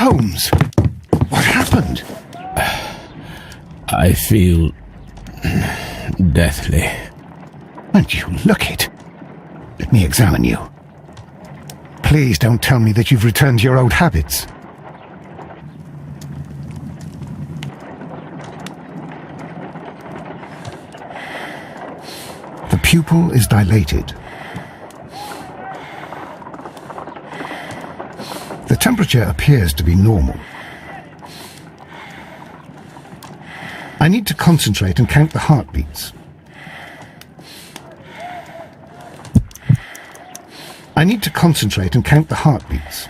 Holmes, what happened? I feel deathly. And you look it. Let me examine you. Please don't tell me that you've returned to your old habits. The pupil is dilated. The temperature appears to be normal. I need to concentrate and count the heartbeats. I need to concentrate and count the heartbeats.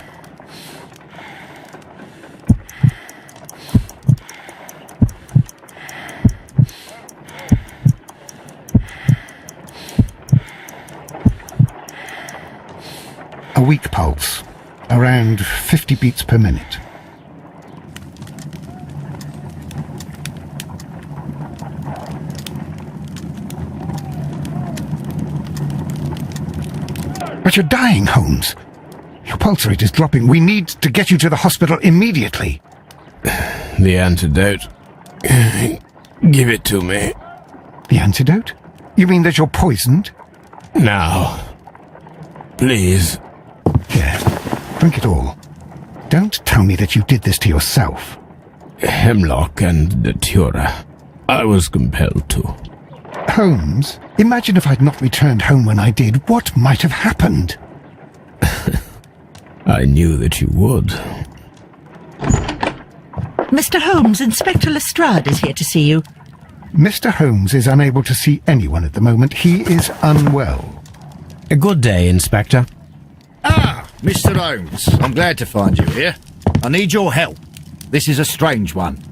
A weak pulse, around 50 beats per minute. But you're dying, Holmes. Your pulse rate is dropping. We need to get you to the hospital immediately. The antidote. Give it to me. The antidote? You mean that you're poisoned? Now. Please. Here, drink it all. Don't tell me that you did this to yourself. Hemlock and Datura. I was compelled to. Holmes, imagine if I'd not returned home when I did. What might have happened? I knew that you would. Mr. Holmes, Inspector Lestrade is here to see you. Mr. Holmes is unable to see anyone at the moment. He is unwell. A good day, Inspector. Ah, Mr. Holmes, I'm glad to find you here. I need your help. This is a strange one.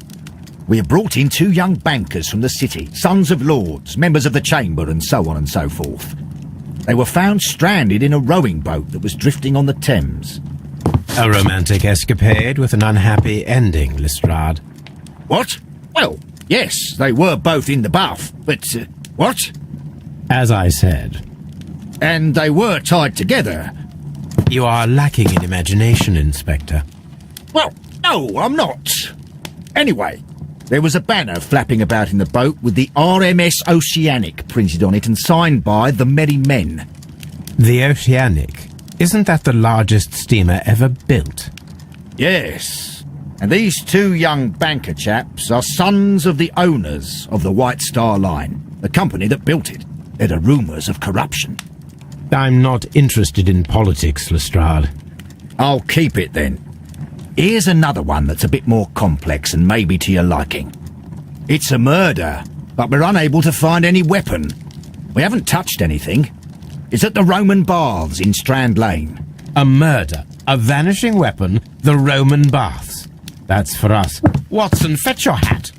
We have brought in 2 young bankers from the city, sons of lords, members of the chamber, and so on and so forth. They were found stranded in a rowing boat that was drifting on the Thames. A romantic escapade with an unhappy ending, Lestrade. What? Well, yes, they were both in the bath, but, what? As I said. And they were tied together. You are lacking in imagination, Inspector. Well, no, I'm not. Anyway, there was a banner flapping about in the boat with the RMS Oceanic printed on it and signed by the Merry Men. The Oceanic? Isn't that the largest steamer ever built? Yes. And these 2 young banker chaps are sons of the owners of the White Star Line, the company that built it. There are rumours of corruption. I'm not interested in politics, Lestrade. I'll keep it then. Here's another one that's a bit more complex and maybe to your liking. It's a murder, but we're unable to find any weapon. We haven't touched anything. It's at the Roman Baths in Strand Lane. A murder, a vanishing weapon, the Roman Baths. That's for us. Watson, fetch your hat.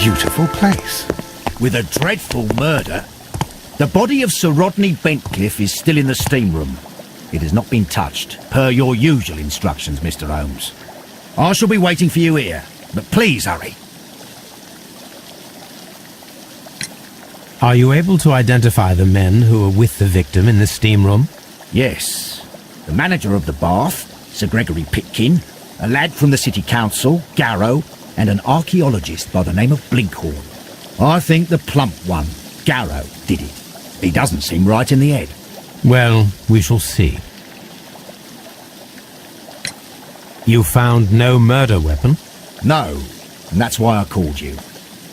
Beautiful place. With a dreadful murder. The body of Sir Rodney Bentcliffe is still in the steam room. It has not been touched, per your usual instructions, Mr. Holmes. I shall be waiting for you here, but please hurry. Are you able to identify the men who were with the victim in the steam room? Yes. The manager of the bath, Sir Gregory Pitkin, a lad from the City Council, Garrow, and an archaeologist by the name of Blinkhorn. I think the plump one, Garrow did it. He doesn't seem right in the head. Well, we shall see. You found no murder weapon? No, and that's why I called you.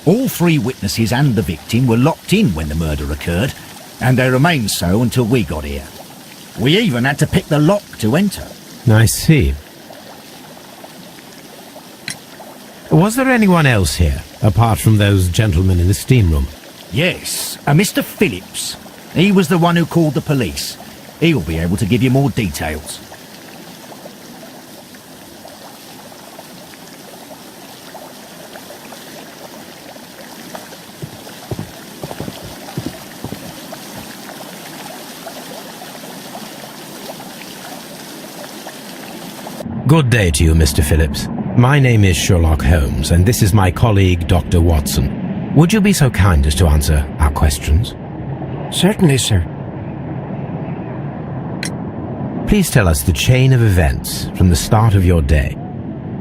All three witnesses and the victim were locked in when the murder occurred, and they remained so until we got here. We even had to pick the lock to enter. I see. Was there anyone else here, apart from those gentlemen in the steam room? Yes, a Mr. Phillips. He was the one who called the police. He'll be able to give you more details. Good day to you, Mr. Phillips. My name is Sherlock Holmes, and this is my colleague, Dr. Watson. Would you be so kind as to answer our questions? Certainly, sir. Please tell us the chain of events from the start of your day.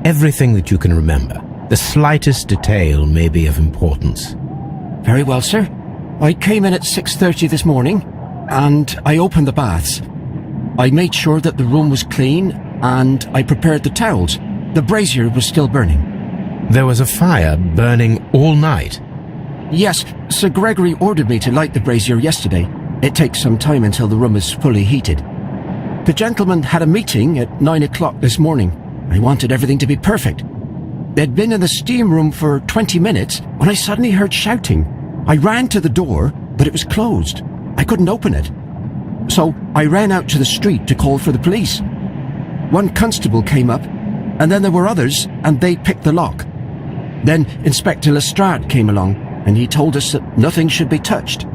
Everything that you can remember. The slightest detail may be of importance. Very well, sir. I came in at 6:30 this morning, and I opened the baths. I made sure that the room was clean, and I prepared the towels. The brazier was still burning. There was a fire burning all night. Yes, Sir Gregory ordered me to light the brazier yesterday. It takes some time until the room is fully heated. The gentleman had a meeting at 9 o'clock this morning. I wanted everything to be perfect. They'd been in the steam room for 20 minutes when I suddenly heard shouting. I ran to the door, but it was closed. I couldn't open it. So I ran out to the street to call for the police. One constable came up, and then there were others, and they picked the lock. Then Inspector Lestrade came along, and he told us that nothing should be touched.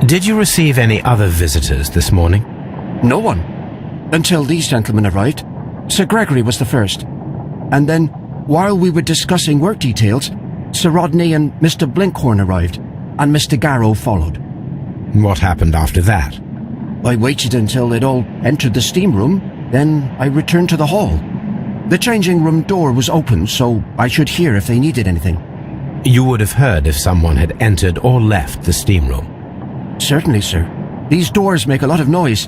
Did you receive any other visitors this morning? No one. Until these gentlemen arrived. Sir Gregory was the first. And then, while we were discussing work details, Sir Rodney and Mr. Blinkhorn arrived, and Mr. Garrow followed. What happened after that? I waited until they'd all entered the steam room, then I returned to the hall. The changing room door was open, so I should hear if they needed anything. You would have heard if someone had entered or left the steam room. Certainly, sir. These doors make a lot of noise.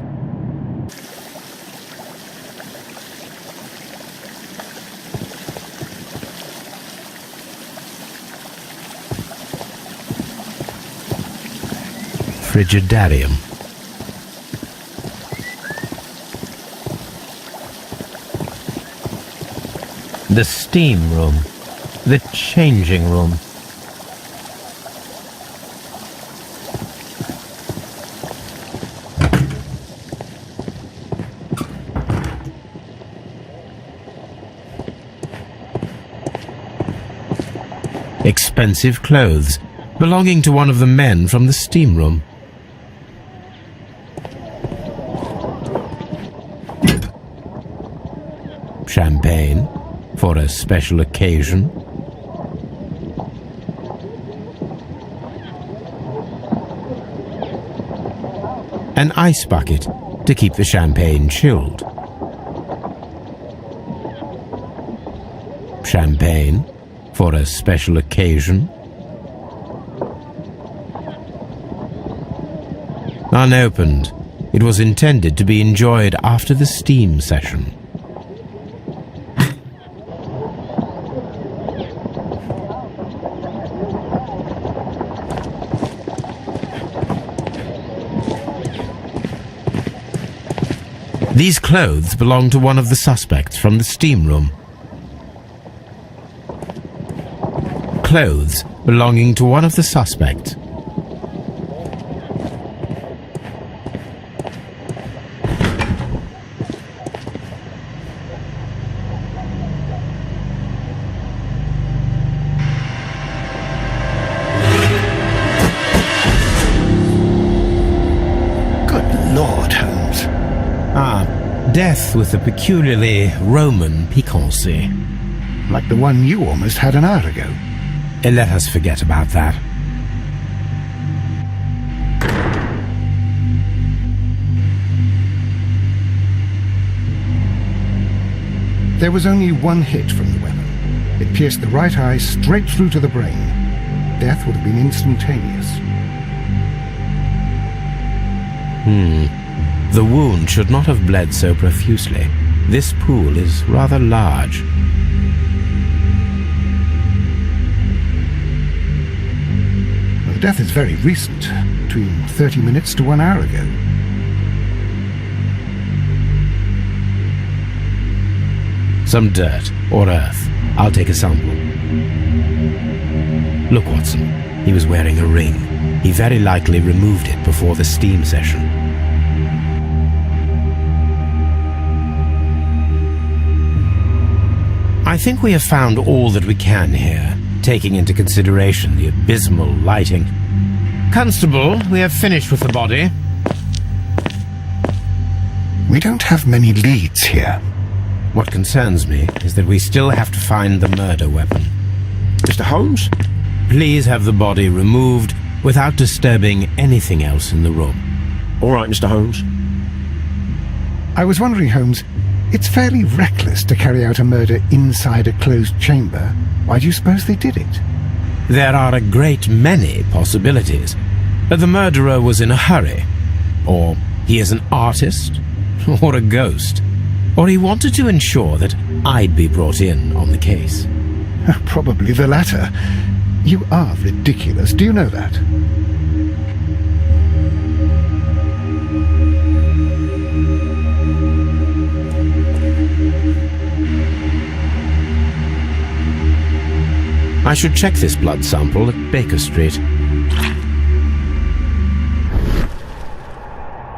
Frigidarium. The steam room. The changing room. Expensive clothes, belonging to one of the men from the steam room. Champagne, for a special occasion. An ice bucket to keep the champagne chilled. Champagne, for a special occasion. Unopened, it was intended to be enjoyed after the steam session. These clothes belong to one of the suspects from the steam room. Clothes belonging to one of the suspects. Good Lord, Holmes. Death with a peculiarly Roman piquancy. Like the one you almost had an hour ago. Let us forget about that. There was only one hit from the weapon. It pierced the right eye straight through to the brain. Death would have been instantaneous. The wound should not have bled so profusely. This pool is rather large. The death is very recent, between 30 minutes to 1 hour ago. Some dirt or earth. I'll take a sample. Look, Watson. He was wearing a ring. He very likely removed it before the steam session. I think we have found all that we can here, taking into consideration the abysmal lighting. Constable, we have finished with the body. We don't have many leads here. What concerns me is that we still have to find the murder weapon. Mr. Holmes? Please have the body removed without disturbing anything else in the room. All right, Mr. Holmes. I was wondering, Holmes, it's fairly reckless to carry out a murder inside a closed chamber. Why do you suppose they did it? There are a great many possibilities. The murderer was in a hurry. Or he is an artist. Or a ghost. Or he wanted to ensure that I'd be brought in on the case. Probably the latter. You are ridiculous. Do you know that? I should check this blood sample at Baker Street.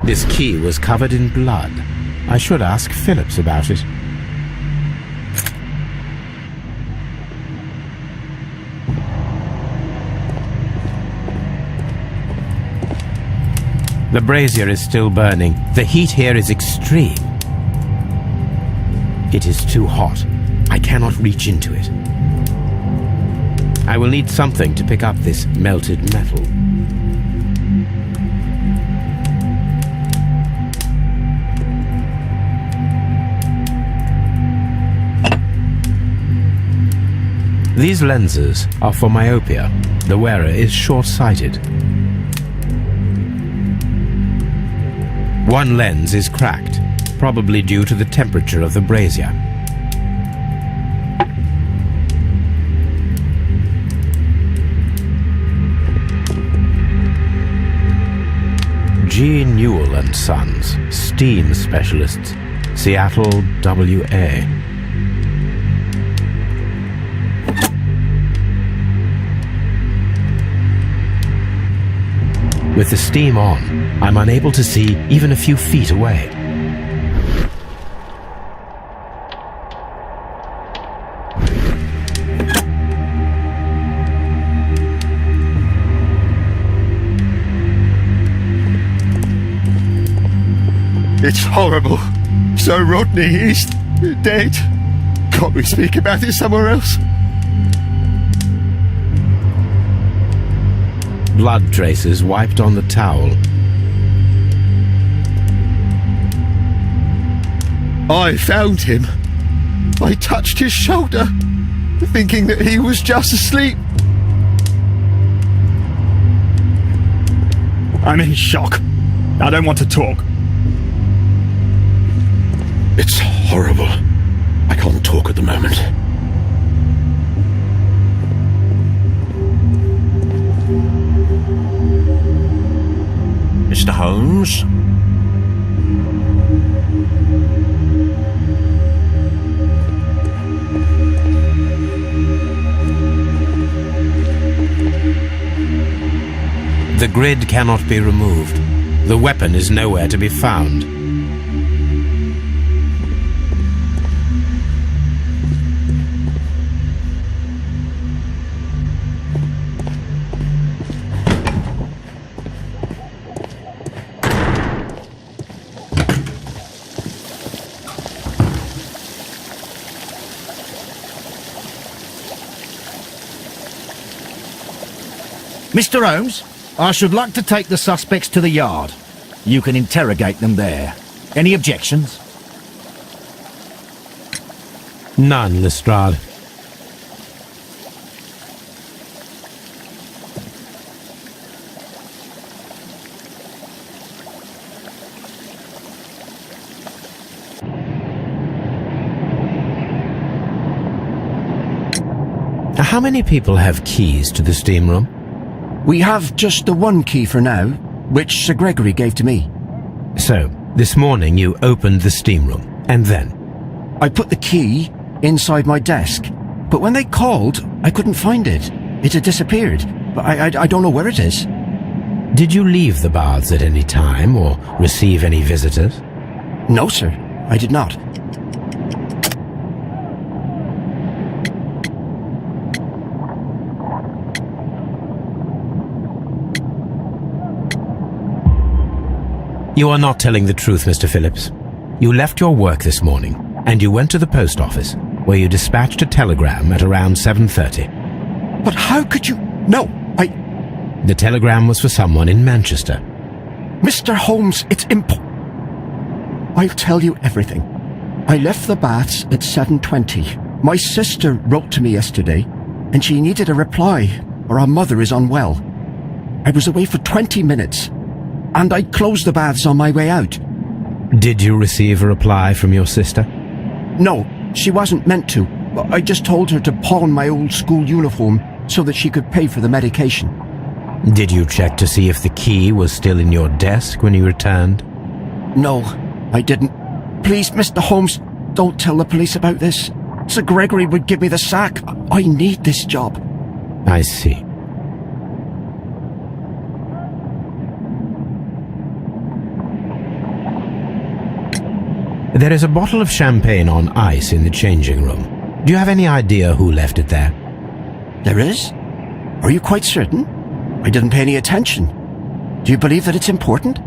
This key was covered in blood. I should ask Phillips about it. The brazier is still burning. The heat here is extreme. It is too hot. I cannot reach into it. I will need something to pick up this melted metal. These lenses are for myopia. The wearer is short-sighted. One lens is cracked, probably due to the temperature of the brazier. G. Newell and Sons, steam specialists, Seattle, WA. With the steam on, I'm unable to see even a few feet away. It's horrible. So Rodney is dead. Can't we speak about it somewhere else? Blood traces wiped on the towel. I found him. I touched his shoulder, thinking that he was just asleep. I'm in shock. I don't want to talk. It's horrible. I can't talk at the moment. Mr. Holmes? The grid cannot be removed. The weapon is nowhere to be found. Mr. Holmes, I should like to take the suspects to the yard. You can interrogate them there. Any objections? None, Lestrade. How many people have keys to the steam room? We have just the one key for now, which Sir Gregory gave to me. So, this morning you opened the steam room, and then? I put the key inside my desk, but when they called, I couldn't find it. It had disappeared, but I don't know where it is. Did you leave the baths at any time, or receive any visitors? No, sir, I did not. You are not telling the truth, Mr. Phillips. You left your work this morning, and you went to the post office, where you dispatched a telegram at around 7:30. But how could you... No, The telegram was for someone in Manchester. Mr. Holmes, it's I'll tell you everything. I left the baths at 7:20. My sister wrote to me yesterday, and she needed a reply, or our mother is unwell. I was away for 20 minutes, and I closed the baths on my way out. Did you receive a reply from your sister? No, she wasn't meant to. I just told her to pawn my old school uniform so that she could pay for the medication. Did you check to see if the key was still in your desk when you returned? No, I didn't. Please, Mr. Holmes, don't tell the police about this. Sir Gregory would give me the sack. I need this job. I see. There is a bottle of champagne on ice in the changing room. Do you have any idea who left it there? There is? Are you quite certain? I didn't pay any attention. Do you believe that it's important?